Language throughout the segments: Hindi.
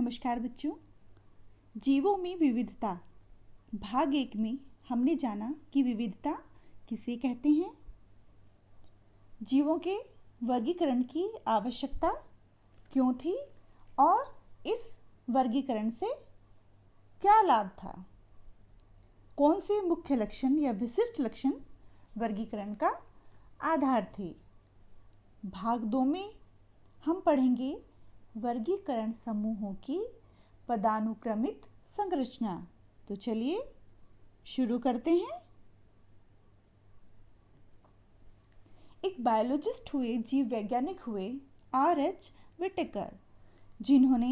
नमस्कार बच्चों। जीवों में विविधता भाग 1 में हमने जाना कि विविधता किसे कहते हैं, जीवों के वर्गीकरण की आवश्यकता क्यों थी और इस वर्गीकरण से क्या लाभ था, कौन से मुख्य लक्षण या विशिष्ट लक्षण वर्गीकरण का आधार थे। भाग 2 में हम पढ़ेंगे वर्गीकरण समूहों की पदानुक्रमित संरचना। तो चलिए शुरू करते हैं। एक बायोलॉजिस्ट हुए, जीव वैज्ञानिक हुए R.H. विटेकर, जिन्होंने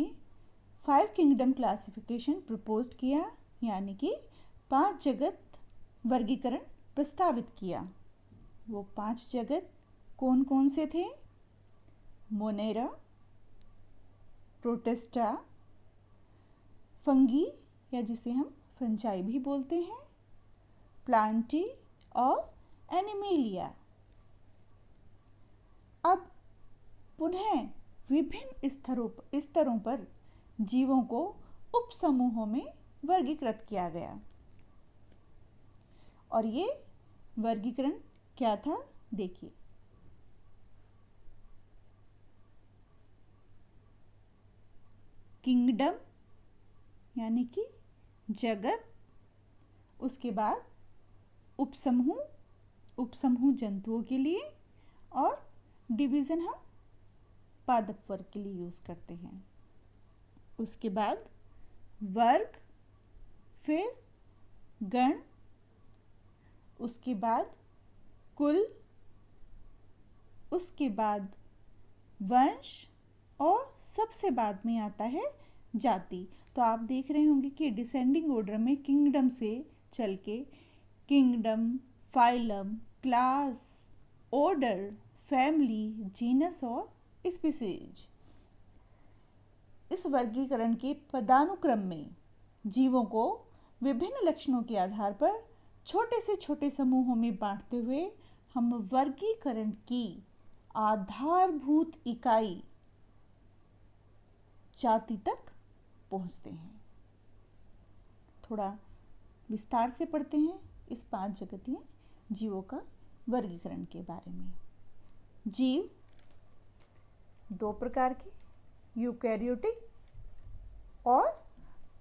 5 किंगडम क्लासिफिकेशन प्रपोज किया, यानी कि 5 जगत वर्गीकरण प्रस्तावित किया। वो 5 जगत कौन कौन से थे? मोनेरा, प्रोटिस्टा, फंगी या जिसे हम फंजाई भी बोलते हैं, प्लांटी और एनिमेलिया। अब पुनः विभिन्न स्तरों पर जीवों को उपसमूहों में वर्गीकृत किया गया। और ये वर्गीकरण क्या था, देखिए। किंगडम यानी कि जगत, उसके बाद उपसमूह जंतुओं के लिए, और डिवीज़न हम पादप वर्ग के लिए यूज़ करते हैं। उसके बाद वर्ग, फिर गण, उसके बाद कुल, उसके बाद वंश, और सबसे बाद में आता है जाति। तो आप देख रहे होंगे कि डिसेंडिंग ऑर्डर में किंगडम से चल के kingdom, phylum, class, order, family, genus और स्पीसीज। इस वर्गीकरण के पदानुक्रम में जीवों को विभिन्न लक्षणों के आधार पर छोटे से छोटे समूहों में बांटते हुए हम वर्गीकरण की आधारभूत इकाई जाति तक पहुंचते हैं। थोड़ा विस्तार से पढ़ते हैं इस 5 जगतीय जीवों का वर्गीकरण के बारे में। जीव 2 प्रकार के, यूकैरियोटिक और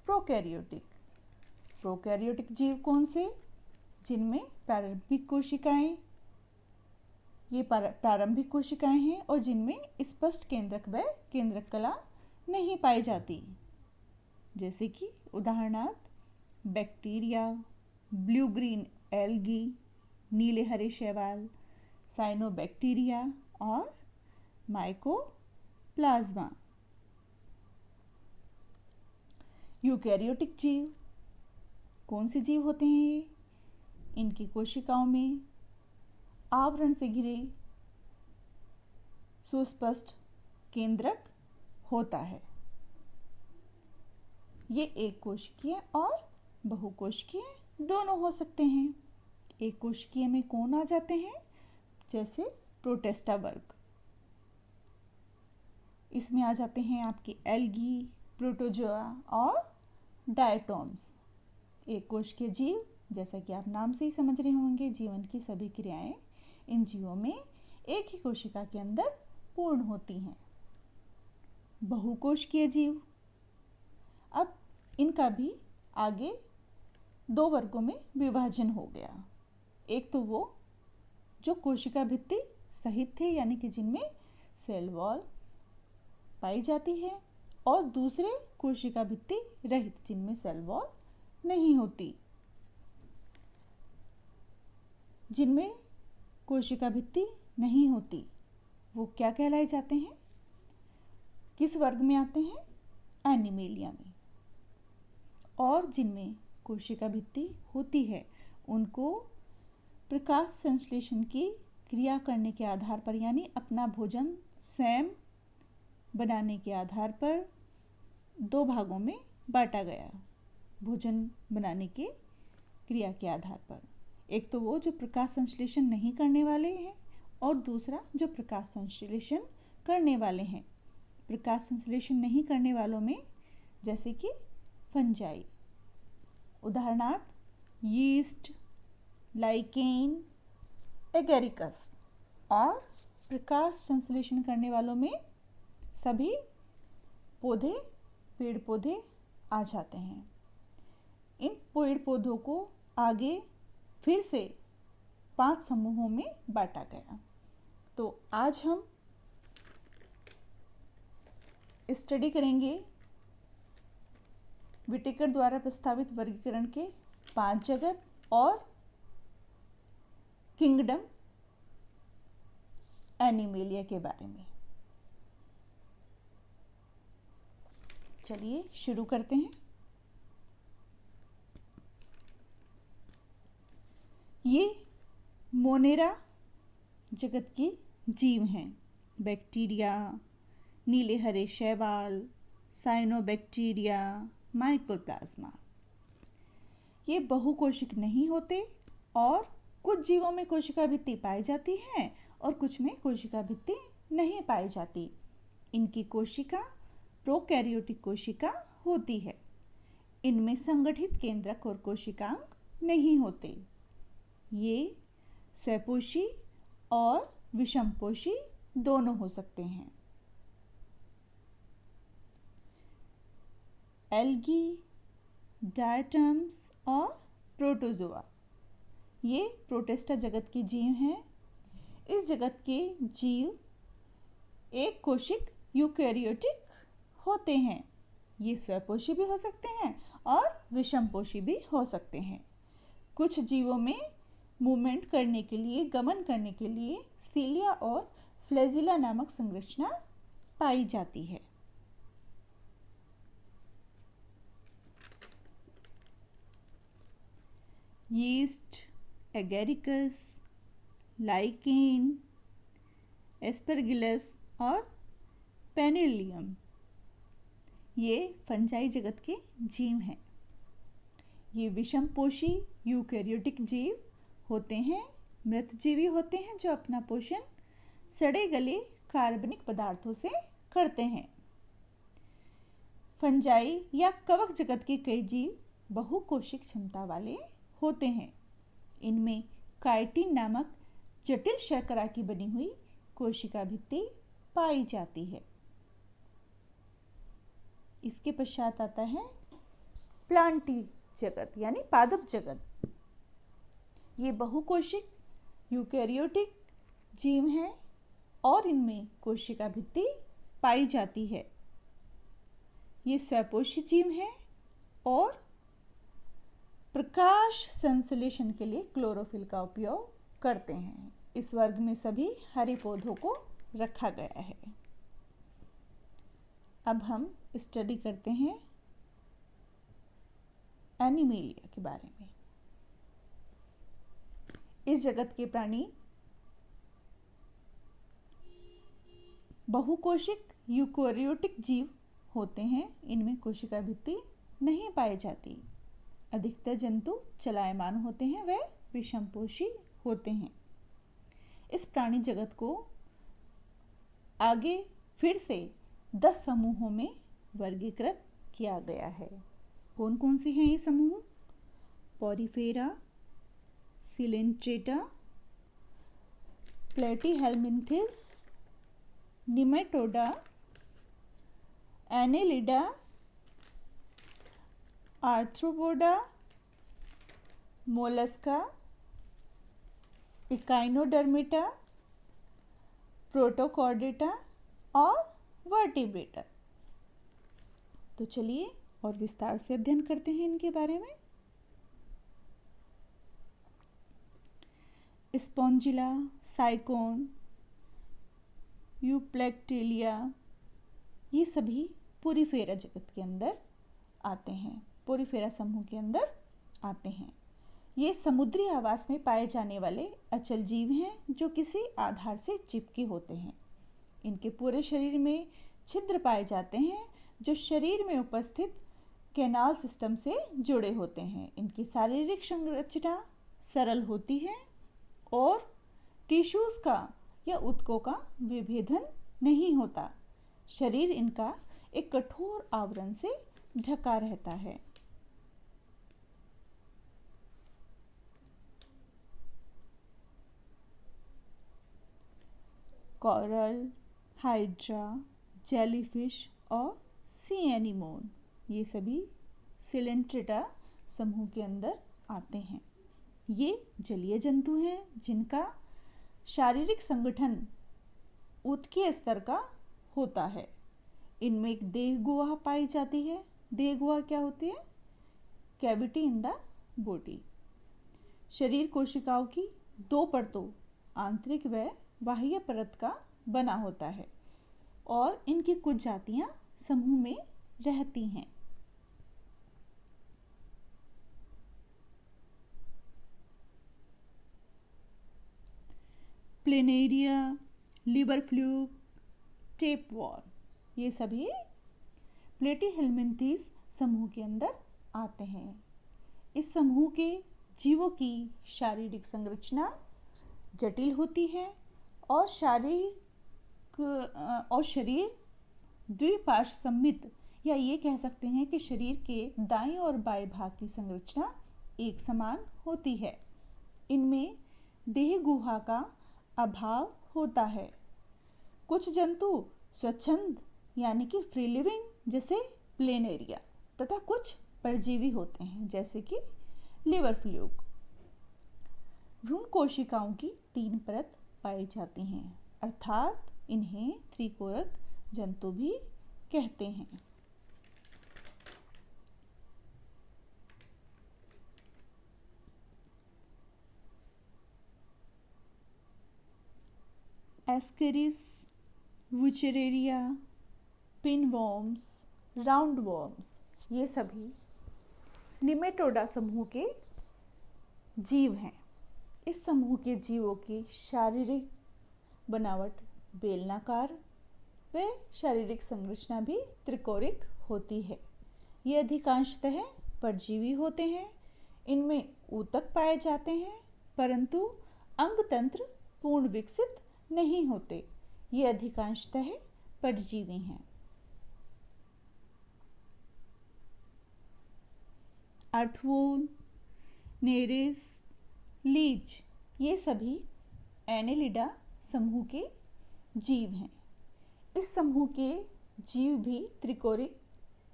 प्रोकैरियोटिक। प्रोकैरियोटिक जीव कौन से? जिनमें प्रारंभिक कोशिकाएं, ये प्रारंभिक कोशिकाएं हैं और जिनमें स्पष्ट केंद्रक व केंद्रक कला नहीं पाई जाती, जैसे कि उदाहरणार्थ बैक्टीरिया, ब्लू ग्रीन एल्गी, नीले हरे शैवाल, साइनोबैक्टीरिया और माइकोप्लाज्मा। यूकैरियोटिक जीव कौन से जीव होते हैं ये? इनकी कोशिकाओं में आवरण से घिरे सुस्पष्ट केंद्रक होता है। ये एक कोशिकीय और बहुकोशिकीय दोनों हो सकते हैं। एक कोशिकीय में कौन आ जाते हैं? जैसे प्रोटिस्टा वर्ग, इसमें आ जाते हैं आपकी एल्गी, प्रोटोजोआ और डायटोम्स। एक कोशिकीय जीव, जैसा कि आप नाम से ही समझ रहे होंगे, जीवन की सभी क्रियाएं इन जीवों में एक ही कोशिका के अंदर पूर्ण होती हैं। बहुकोशिकीय जीव, अब इनका भी आगे 2 वर्गों में विभाजन हो गया। एक तो वो जो कोशिका भित्ति सहित थे, यानी कि जिनमें सेल वॉल पाई जाती है, और दूसरे कोशिका भित्ति रहित, जिनमें सेल वॉल नहीं होती। जिनमें कोशिका भित्ति नहीं होती वो क्या कहलाए जाते हैं? किस वर्ग में आते हैं? एनिमेलिया में। और जिनमें कोशिका भित्ति होती है उनको प्रकाश संश्लेषण की क्रिया करने के आधार पर, यानी अपना भोजन स्वयं बनाने के आधार पर 2 भागों में बांटा गया। भोजन बनाने के क्रिया के आधार पर, एक तो वो जो प्रकाश संश्लेषण नहीं करने वाले हैं, और दूसरा जो प्रकाश संश्लेषण करने वाले हैं। प्रकाश संश्लेषण नहीं करने वालों में जैसे कि फंजाई। उदाहरणार्थ यीस्ट, लाइकेन, एगेरिकस। और प्रकाश संश्लेषण करने वालों में सभी पेड़ पौधे आ जाते हैं। इन पेड़ पौधों को आगे फिर से 5 समूहों में बांटा गया। तो आज हम स्टडी करेंगे विटेकर द्वारा प्रस्तावित वर्गीकरण के 5 जगत और किंगडम एनिमेलिया के बारे में। चलिए शुरू करते हैं। ये मोनेरा जगत के जीव हैं। बैक्टीरिया, नीले हरे शैवाल, साइनोबैक्टीरिया, माइकोप्लाज्मा। ये बहुकोशिक नहीं होते और कुछ जीवों में कोशिका भित्ति पाई जाती है और कुछ में कोशिका भित्ति नहीं पाई जाती। इनकी कोशिका प्रोकैरियोटिक कोशिका होती है। इनमें संगठित केंद्रक और कोशिकांग नहीं होते। ये स्वपोषी और विषमपोषी दोनों हो सकते हैं। एल्गी, डायटम्स और प्रोटोजोआ ये प्रोटिस्टा जगत के जीव हैं। इस जगत के जीव एक कोशिक यूकैरियोटिक होते हैं। ये स्वपोषी भी हो सकते हैं और विषमपोषी भी हो सकते हैं। कुछ जीवों में मूवमेंट करने के लिए, गमन करने के लिए सीलिया और फ्लैजिला नामक संरचना पाई जाती है। यीस्ट, एगेरिकस, लाइकेन, एस्परगिलस और पेनिलियम ये फंजाई जगत के जीव हैं। ये विषमपोषी यूकैरियोटिक जीव होते हैं, मृतजीवी होते हैं जो अपना पोषण सड़े गले कार्बनिक पदार्थों से करते हैं। फंजाई या कवक जगत के कई जीव बहुकोशिक क्षमता वाले होते हैं। इनमें काइटिन नामक जटिल शर्करा की बनी हुई कोशिका भित्ति पाई जाती है। इसके पश्चात आता है प्लांटी जगत यानी पादप जगत। ये बहुकोशिक यूकैरियोटिक जीव हैं और इनमें कोशिका भित्ति पाई जाती है। ये स्वपोषी जीव हैं और प्रकाश संश्लेषण के लिए क्लोरोफिल का उपयोग करते हैं। इस वर्ग में सभी हरे पौधों को रखा गया है। अब हम स्टडी करते हैं एनिमेलिया के बारे में। इस जगत के प्राणी बहुकोशिक यूकैरियोटिक जीव होते हैं। इनमें कोशिका भित्ति नहीं पाई जाती। अधिकतर जंतु चलायमान होते हैं, वे विषमपोषी होते हैं। इस प्राणी जगत को आगे फिर से 10 समूहों में वर्गीकृत किया गया है। कौन कौन से हैं ये समूह? Porifera, coelenterata, platyhelminthes, nematoda, annelida, arthropoda, mollusca, echinodermata, protochordata और वर्टिब्रेटा। तो चलिए और विस्तार से अध्ययन करते हैं इनके बारे में। स्पॉन्जिला, साइकोन, यूप्लेक्टेलिया ये सभी पोरिफेरा जगत के अंदर आते हैं, पोरिफेरा समूह के अंदर आते हैं। ये समुद्री आवास में पाए जाने वाले अचल जीव हैं जो किसी आधार से चिपके होते हैं। इनके पूरे शरीर में छिद्र पाए जाते हैं जो शरीर में उपस्थित कैनाल सिस्टम से जुड़े होते हैं। इनकी शारीरिक संरचना सरल होती है और टिश्यूज का या ऊतकों का विभेदन नहीं होता। शरीर इनका एक कठोर आवरण से ढका रहता है। कोरल, हाइड्रा, जेलीफिश और सी एनीमोन ये सभी सिलेंट्रेटा समूह के अंदर आते हैं। ये जलीय जंतु हैं जिनका शारीरिक संगठन ऊतकीय स्तर का होता है। इनमें एक देह गुहा पाई जाती है। देह गुहा क्या होती है? Cavity in the body. शरीर कोशिकाओं की दो परतों आंतरिक व बाह्य परत का बना होता है और इनकी कुछ जातियां समूह में रहती हैं। प्लेनेरिया, लिवर फ्लूक, टेपवॉर्म ये सभी प्लेटीहेल्मिन्थीज समूह के अंदर आते हैं। इस समूह के जीवों की शारीरिक संरचना जटिल होती है और शरीर द्विपार्श्व सममित या ये कह सकते हैं कि शरीर के दाएं और बाएं भाग की संरचना एक समान होती है। इनमें देह गुहा का अभाव होता है। कुछ जंतु स्वच्छंद यानी कि फ्री लिविंग जैसे प्लेनेरिया तथा कुछ परजीवी होते हैं जैसे कि लिवर फ्लूक। भ्रूण कोशिकाओं की 3 परत पाई जाती हैं अर्थात इन्हें त्रिकोरक जंतु भी कहते हैं। एस्केरिस, वुचेरेरिया, पिनवॉर्म्स, राउंडवॉर्म्स ये सभी निमेटोडा समूह के जीव हैं। इस समूह के जीवों की शारीरिक बनावट बेलनाकार व शारीरिक संरचना भी त्रिकोरिक होती है। ये अधिकांशतः परजीवी होते हैं। इनमें ऊतक पाए जाते हैं परंतु अंग तंत्र पूर्ण विकसित नहीं होते। ये अधिकांशतः परजीवी हैं। अर्थवोन, नेरेस, लीच ये सभी एनेलिडा समूह के जीव हैं। इस समूह के जीव भी त्रिकोरिक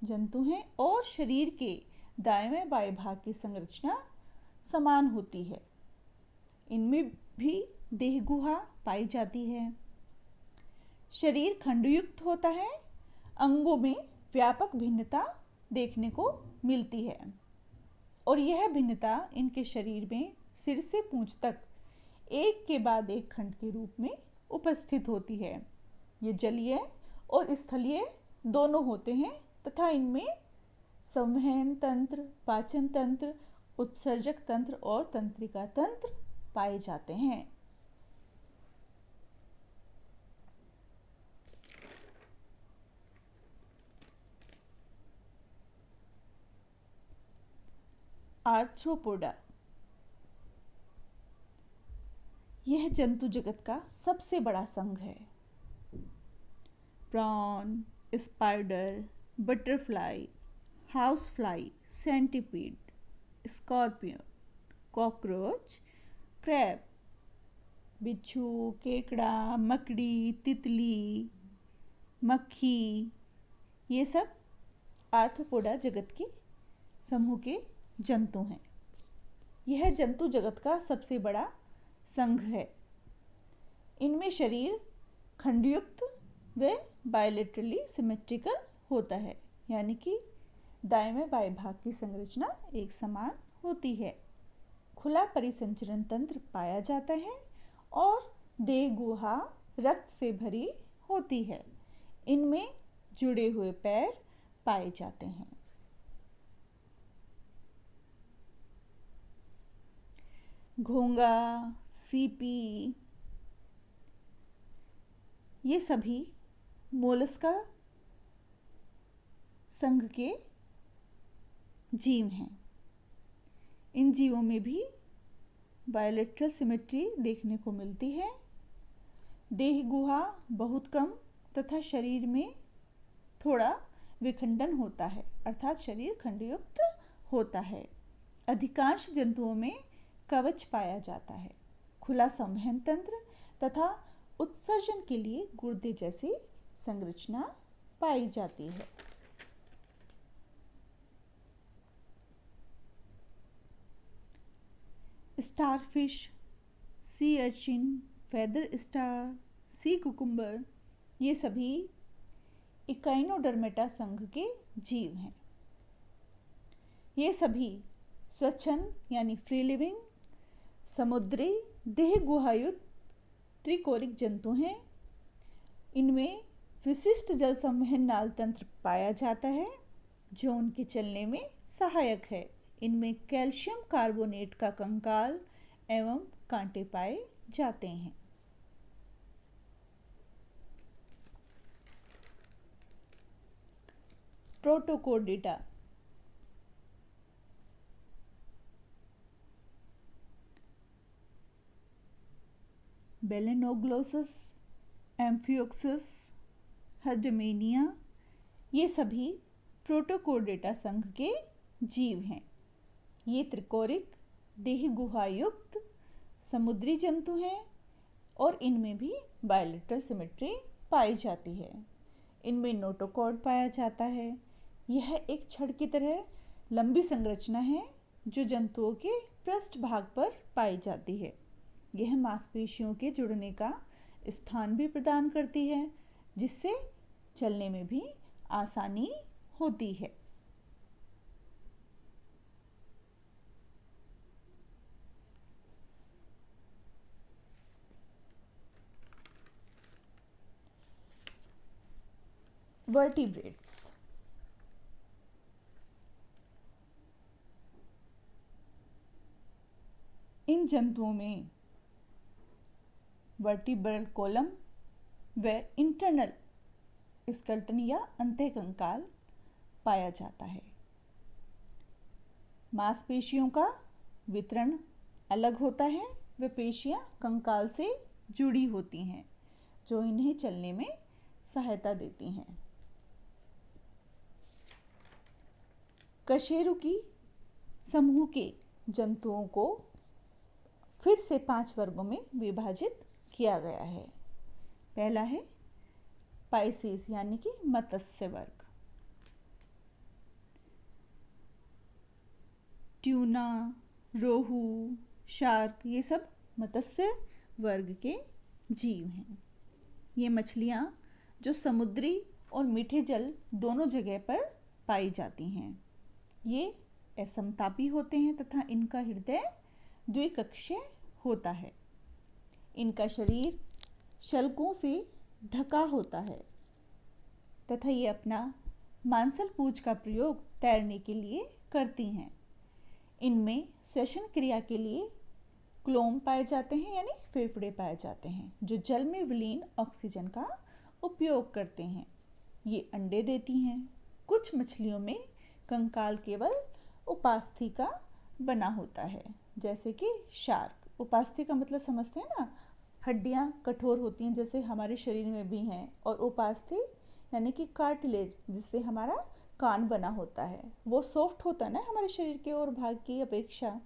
जंतु हैं और शरीर के दाएं व बाएं भाग की संरचना समान होती है। इनमें भी देह गुहा पाई जाती है। शरीर खंडयुक्त होता है। अंगों में व्यापक भिन्नता देखने को मिलती है और यह भिन्नता इनके शरीर में सिर से पूंछ तक एक के बाद एक खंड के रूप में उपस्थित होती है। ये जलीय और स्थलीय दोनों होते हैं तथा इनमें संवहन तंत्र, पाचन तंत्र, उत्सर्जक तंत्र और तंत्रिका तंत्र पाए जाते हैं। आर्थ्रोपोडा यह जंतु जगत का सबसे बड़ा संघ है। Prawn, spider, butterfly, house fly, centipede, scorpion, cockroach, crab, बिच्छू, केकड़ा, मकड़ी, तितली, मक्खी ये सब आर्थ्रोपोडा जगत के समूह के जंतु हैं। यह जंतु जगत का सबसे बड़ा संघ है। इनमें शरीर खंडयुक्त व बायलेटरली सिमेट्रिकल होता है यानी कि दाएं में बाएं भाग की संरचना एक समान होती है। खुला परिसंचरण तंत्र पाया जाता है और देह गुहा रक्त से भरी होती है। इनमें जुड़े हुए पैर पाए जाते हैं। घोंगा, सीपी ये सभी मोलस्का संघ के जीव हैं। इन जीवों में भी बायलेटरल सिमेट्री देखने को मिलती है। देह गुहा बहुत कम तथा शरीर में थोड़ा विखंडन होता है, अर्थात शरीर खंडयुक्त होता है। अधिकांश जंतुओं में कवच पाया जाता है। खुला संवहन तंत्र तथा उत्सर्जन के लिए गुर्दे जैसी संरचना पाई जाती है। Starfish, sea urchin, feather star, sea cucumber, ये सभी इकाइनोडर्मेटा संघ के जीव हैं। ये सभी स्वच्छंद यानी फ्री लिविंग समुद्री देह गुहायुक्त त्रिकोरिक जंतु हैं। इनमें विशिष्ट जल संवहन नाल तंत्र पाया जाता है जो उनके चलने में सहायक है। इनमें कैल्शियम कार्बोनेट का कंकाल एवं कांटे पाए जाते हैं। प्रोटोकोर्डिटा, बेलेनोग्लोसस, एम्फियोक्सस, हर्डमेनिया, ये सभी प्रोटोकोर्डेटा संघ के जीव हैं। ये त्रिकोरिक देह गुहायुक्त समुद्री जंतु हैं और इनमें भी बायलेटरल सिमेट्री पाई जाती है। इनमें नोटोकॉर्ड पाया जाता है। यह एक छड़ की तरह लंबी संरचना है जो जंतुओं के पृष्ठभाग पर पाई जाती है। यह मांसपेशियों के जुड़ने का स्थान भी प्रदान करती है जिससे चलने में भी आसानी होती है। वर्टिब्रेट्स, इन जंतुओं में वर्टिब्रल कॉलम व इंटरनल स्केलेटन या अंतःकंकाल पाया जाता है। मांसपेशियों का वितरण अलग होता है। वे पेशियां कंकाल से जुड़ी होती हैं जो इन्हें चलने में सहायता देती हैं। कशेरुकी समूह के जंतुओं को फिर से 5 वर्गों में विभाजित किया गया है। पहला है पाइसेस यानी कि मत्स्य वर्ग। ट्यूना, रोहू, शार्क, ये सब मत्स्य वर्ग के जीव हैं। ये मछलियाँ जो समुद्री और मीठे जल दोनों जगह पर पाई जाती हैं। ये असमतापी होते हैं तथा इनका हृदय द्विकक्षीय होता है। इनका शरीर शल्कों से ढका होता है तथा ये अपना मांसल पूंछ का प्रयोग तैरने के लिए करती हैं। इनमें श्वसन क्रिया के लिए क्लोम पाए जाते हैं यानी फेफड़े पाए जाते हैं जो जल में विलीन ऑक्सीजन का उपयोग करते हैं। ये अंडे देती हैं। कुछ मछलियों में कंकाल केवल उपास्थि का बना होता है जैसे कि शार्क। उपास्थि का मतलब समझते हैं ना, हड्डियां कठोर होती हैं जैसे हमारे शरीर में भी हैं, और उपास्थि यानी कि कार्टिलेज जिससे हमारा कान बना होता है वो सॉफ्ट होता है ना हमारे शरीर के और भाग की अपेक्षा।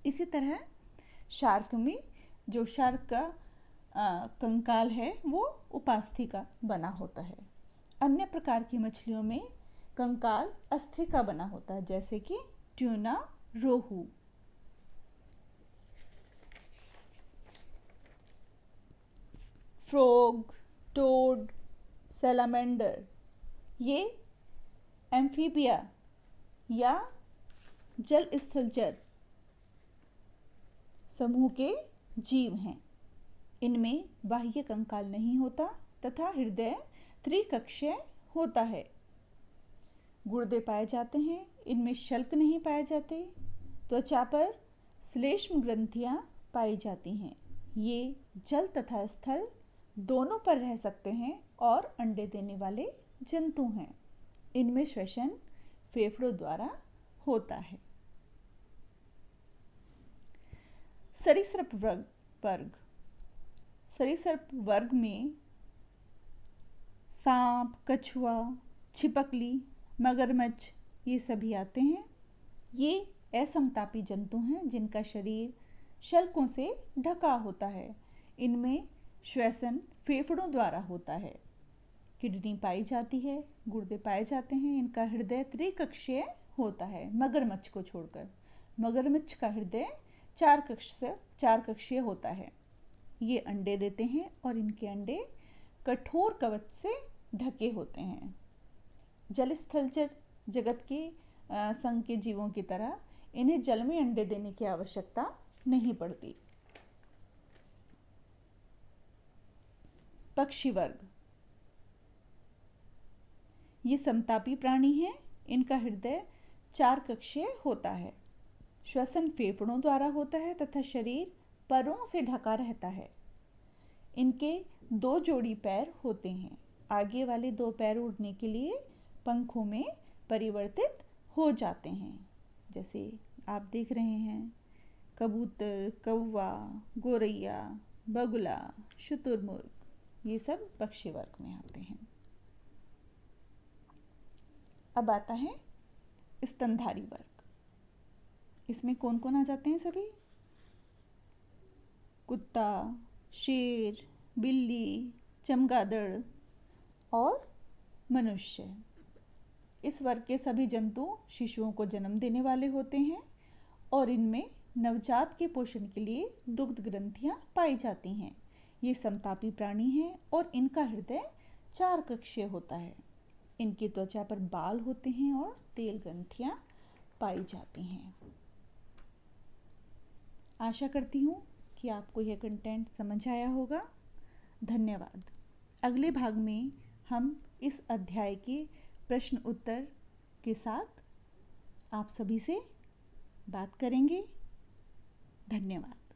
इसी तरह शार्क में जो शार्क का कंकाल है वो उपास्थि का बना होता है। अन्य प्रकार की मछलियों में कंकाल अस्थि का बना होता है जैसे कि ट्यूना, रोहू। फ्रॉग, टोड, सैलामेंडर, ये एम्फीबिया या जल स्थलचर समूह के जीव हैं। इनमें बाह्य कंकाल नहीं होता तथा हृदय त्रिकक्षीय होता है। गुर्दे पाए जाते हैं। इनमें शल्क नहीं पाए जाते। त्वचा पर श्लेष्म ग्रंथियां पाई जाती हैं। ये जल तथा स्थल दोनों पर रह सकते हैं और अंडे देने वाले जंतु हैं। इनमें श्वसन फेफड़ों द्वारा होता है। सरीसृप वर्ग, सरीसृप वर्ग में सांप, कछुआ, छिपकली, मगरमच्छ ये सभी आते हैं। ये असमतापी जंतु हैं जिनका शरीर शल्कों से ढका होता है। इनमें श्वसन फेफड़ों द्वारा होता है। किडनी पाई जाती है, गुर्दे पाए जाते हैं। इनका हृदय त्रिकक्षीय होता है मगरमच्छ को छोड़कर। मगरमच्छ का हृदय चार कक्षीय होता है। ये अंडे देते हैं और इनके अंडे कठोर कवच से ढके होते हैं। जल स्थलचर जगत के संघ के जीवों की तरह इन्हें जल में अंडे देने की आवश्यकता नहीं पड़ती। पक्षी वर्ग, ये समतापी प्राणी हैं। इनका हृदय चार कक्षीय होता है। श्वसन फेफड़ों द्वारा होता है तथा शरीर परों से ढका रहता है। इनके 2 जोड़ी पैर होते हैं। आगे वाले 2 पैर उड़ने के लिए पंखों में परिवर्तित हो जाते हैं। जैसे आप देख रहे हैं, कबूतर, कौवा, गोरैया, बगुला, शुतुरमुर्ग, ये सब पक्षी वर्ग में आते हैं। अब आता है स्तनधारी वर्ग। इसमें कौन कौन आ जाते हैं? सभी कुत्ता, शेर, बिल्ली, चमगादड़ और मनुष्य। इस वर्ग के सभी जंतु शिशुओं को जन्म देने वाले होते हैं और इनमें नवजात के पोषण के लिए दुग्ध ग्रंथियां पाई जाती हैं। ये समतापी प्राणी हैं और इनका हृदय 4 कक्षीय होता है। इनकी त्वचा पर बाल होते हैं और तेल ग्रंथियां पाई जाती हैं। आशा करती हूँ कि आपको यह कंटेंट समझ आया होगा। धन्यवाद। अगले भाग में हम इस अध्याय के प्रश्न उत्तर के साथ आप सभी से बात करेंगे। धन्यवाद।